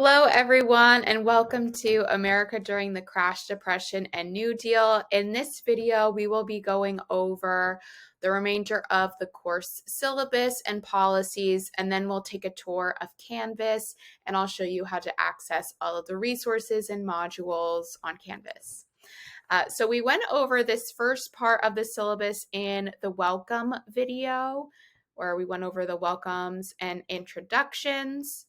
Hello, everyone, and welcome to America During the Crash, Depression, and New Deal. In this video, we will be going over the remainder of the course syllabus and policies, and then we'll take a tour of Canvas, and I'll show you how to access all of the resources and modules on Canvas. So we went over this first part of the syllabus in the welcome video, where we went over the welcomes and introductions.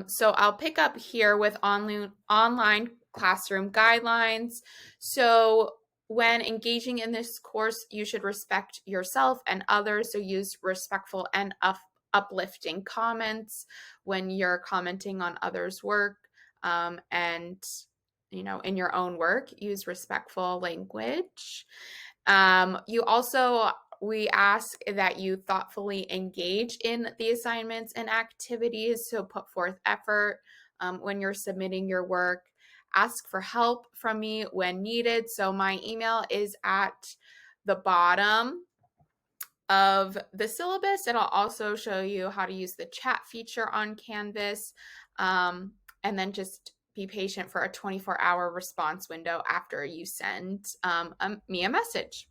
So I'll pick up here with online classroom guidelines. So when engaging in this course, you should respect yourself and others. So use respectful and uplifting comments when you're commenting on others' work, and in your own work, use respectful language. We ask that you thoughtfully engage in the assignments and activities, so put forth effort when you're submitting your work. Ask for help from me when needed. So my email is at the bottom of the syllabus, and I'll also show you how to use the chat feature on Canvas, and then just be patient for a 24-hour response window after you send me a message.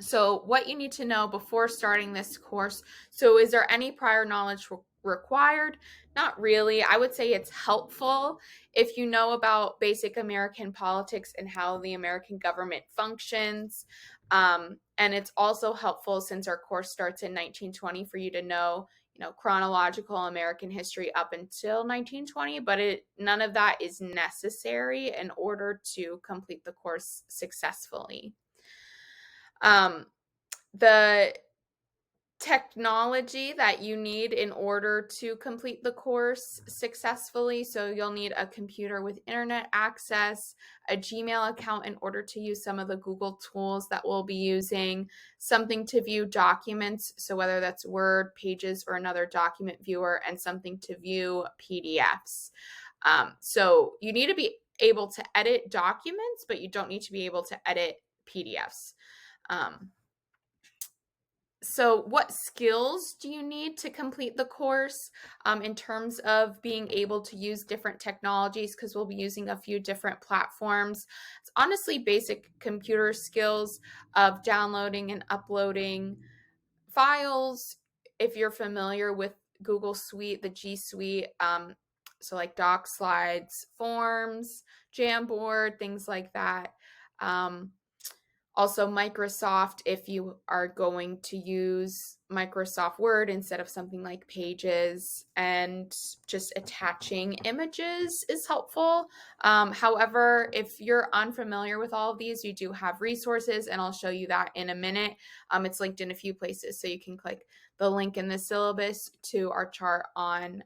So what you need to know before starting this course. So is there any prior knowledge required? Not really. I would say it's helpful if you know about basic American politics and how the American government functions. And it's also helpful, since our course starts in 1920, for you to know chronological American history up until 1920, but none of that is necessary in order to complete the course successfully. The technology that you need in order to complete the course successfully. So you'll need a computer with internet access, a Gmail account in order to use some of the Google tools that we'll be using, something to view documents, so whether that's Word, Pages, or another document viewer, and something to view PDFs. So you need to be able to edit documents, but you don't need to be able to edit PDFs. So what skills do you need to complete the course in terms of being able to use different technologies? Because we'll be using a few different platforms. It's honestly basic computer skills of downloading and uploading files. If you're familiar with Google Suite, the G Suite, so like Doc, Slides, Forms, Jamboard, things like that. Also Microsoft, if you are going to use Microsoft Word instead of something like Pages, and just attaching images is helpful. However, if you're unfamiliar with all of these, you do have resources, and I'll show you that in a minute. It's linked in a few places, so you can click the link in the syllabus to our chart on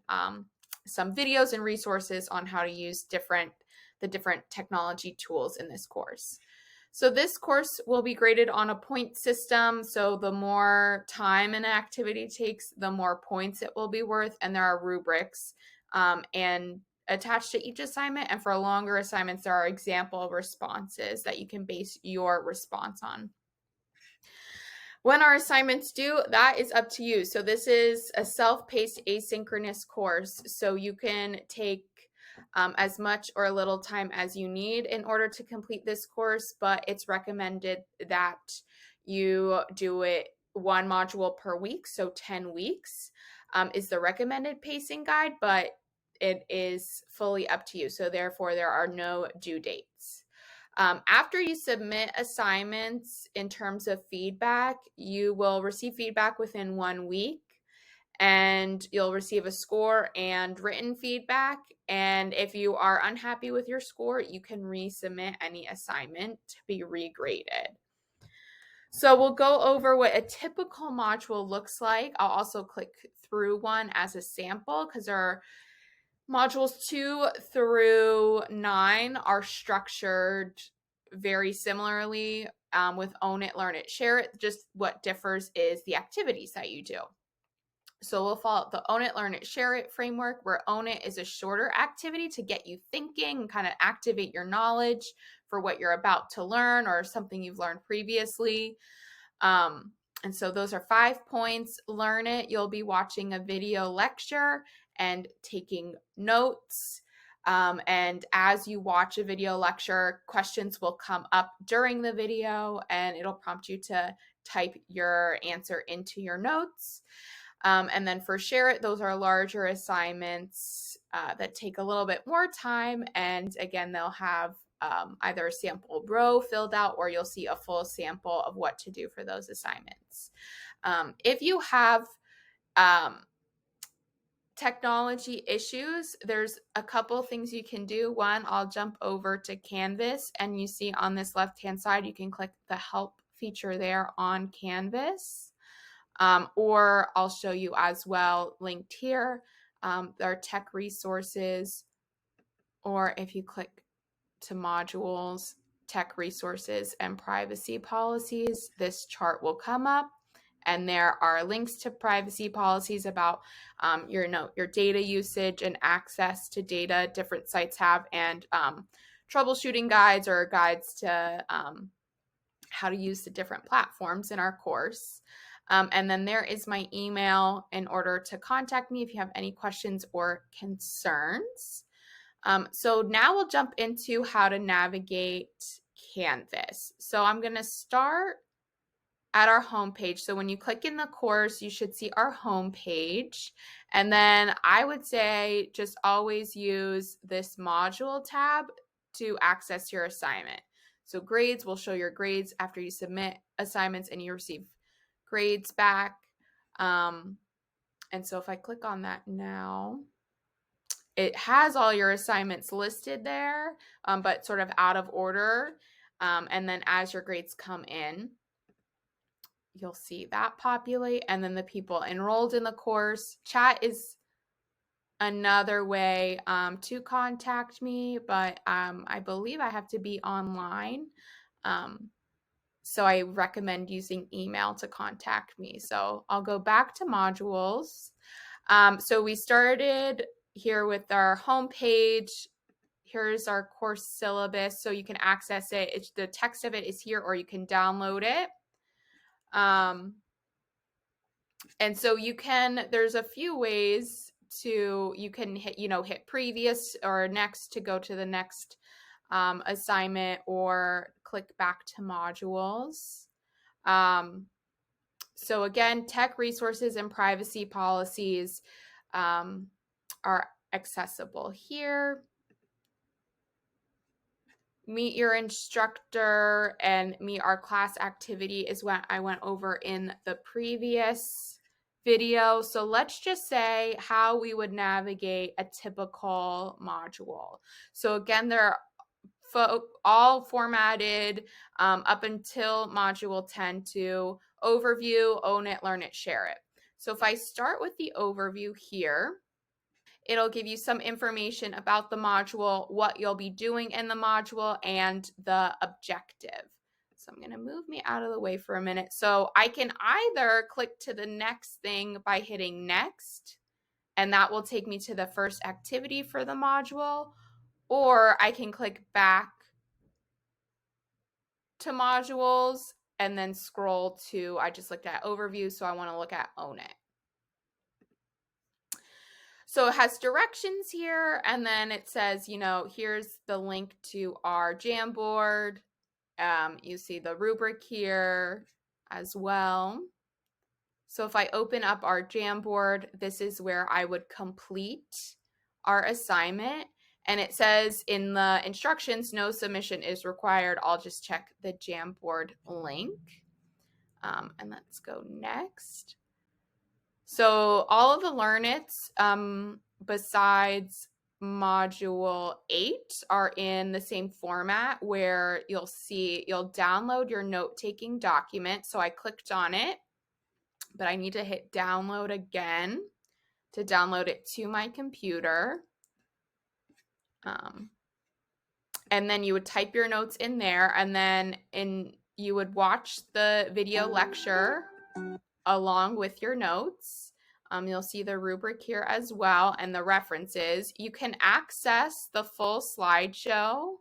some videos and resources on how to use the different technology tools in this course. So this course will be graded on a point system. So the more time an activity takes, the more points it will be worth. And there are rubrics and attached to each assignment. And for longer assignments, there are example responses that you can base your response on. When our assignments due, that is up to you. So this is a self-paced asynchronous course. So you can take as much or a little time as you need in order to complete this course, but it's recommended that you do it one module per week. So 10 weeks is the recommended pacing guide, but it is fully up to you. So therefore, there are no due dates. After you submit assignments, in terms of feedback, you will receive feedback within 1 week, and you'll receive a score and written feedback. And if you are unhappy with your score, you can resubmit any assignment to be regraded. So we'll go over what a typical module looks like. I'll also click through one as a sample, because there are modules 2 through 9 are structured very similarly with Own It, Learn It, Share It. Just what differs is the activities that you do. So we'll follow the Own It, Learn It, Share It framework, where Own It is a shorter activity to get you thinking and kind of activate your knowledge for what you're about to learn or something you've learned previously. And so those are 5 points. Learn It, you'll be watching a video lecture and taking notes. And as you watch a video lecture, questions will come up during the video and it'll prompt you to type your answer into your notes. And then for Share It, those are larger assignments that take a little bit more time. And again, they'll have either a sample row filled out or you'll see a full sample of what to do for those assignments. If you have technology issues, there's a couple things you can do. One, I'll jump over to Canvas and you see on this left-hand side, you can click the help feature there on Canvas. Or I'll show you as well linked here. There are tech resources, or if you click to modules, tech resources and privacy policies, this chart will come up. And there are links to privacy policies about your data usage and access to data different sites have, and troubleshooting guides or guides to how to use the different platforms in our course. And then there is my email in order to contact me if you have any questions or concerns. So now we'll jump into how to navigate Canvas. So I'm going to start at our home page. So when you click in the course, you should see our home page. And then I would say just always use this module tab to access your assignment. So grades will show your grades after you submit assignments and you receive grades back. And so if I click on that now, it has all your assignments listed there, but sort of out of order. And then as your grades come in, you'll see that populate, and then the people enrolled in the course. Chat is another way to contact me, but I believe I have to be online. So I recommend using email to contact me. So I'll go back to modules. So we started here with our home page. Here's our course syllabus, so you can access it. The text of it is here, or you can download it. And so there's a few ways you can hit previous or next to go to the next assignment, or click back to modules. So again, tech resources and privacy policies are accessible here. Meet your instructor and meet our class activity is what I went over in the previous video. So let's just say how we would navigate a typical module. So again, they're all formatted up until module 10 to overview, own it, learn it, share it. So if I start with the overview here, it'll give you some information about the module, what you'll be doing in the module, and the objective. So I'm going to move me out of the way for a minute. So I can either click to the next thing by hitting next, and that will take me to the first activity for the module, or I can click back to modules and then scroll to, I just looked at overview, so I want to look at own it. So it has directions here, and then it says, here's the link to our Jamboard. You see the rubric here as well. So if I open up our Jamboard, this is where I would complete our assignment. And it says in the instructions, no submission is required. I'll just check the Jamboard link. And let's go next. So all of the Learn-Its besides module 8 are in the same format, where you'll download your note-taking document. So I clicked on it, but I need to hit download again to download it to my computer. And then you would type your notes in there, and then you would watch the video lecture along with your notes. You'll see the rubric here as well, and the references. You can access the full slideshow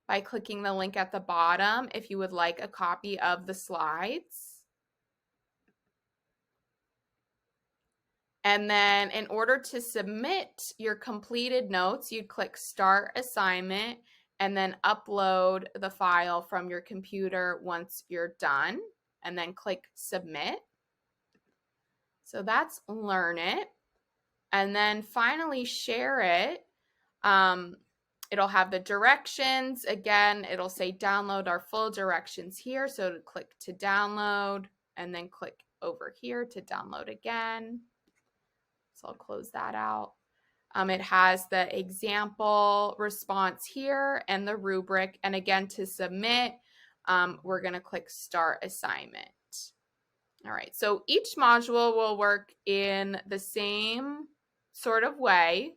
by clicking the link at the bottom if you would like a copy of the slides. And then in order to submit your completed notes, you'd click Start Assignment and then upload the file from your computer once you're done, and then click Submit. So that's Learn It. And then finally share it. It'll have the directions. Again, it'll say download our full directions here. So click to download and then click over here to download again. So I'll close that out. It has the example response here and the rubric. And again, to submit, we're going to click Start Assignment. All right, so each module will work in the same sort of way,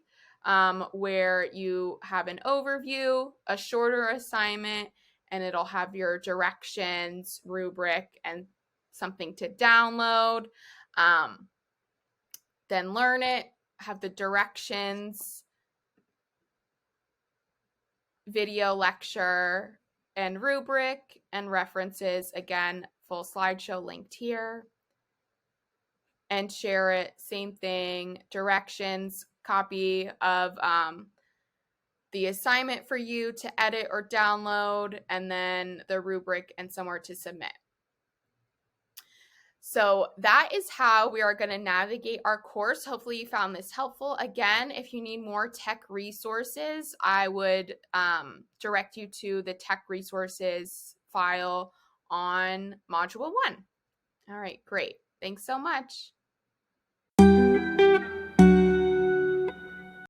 where you have an overview, a shorter assignment, and it'll have your directions, rubric, and something to download. Then Learn It, have the directions, video lecture, and rubric, and references. Again, full slideshow linked here. And share it, same thing, directions, copy of the assignment for you to edit or download, and then the rubric and somewhere to submit. So that is how we are going to navigate our course. Hopefully you found this helpful. Again, if you need more tech resources, I would direct you to the tech resources file on Module 1. All right, great. Thanks so much.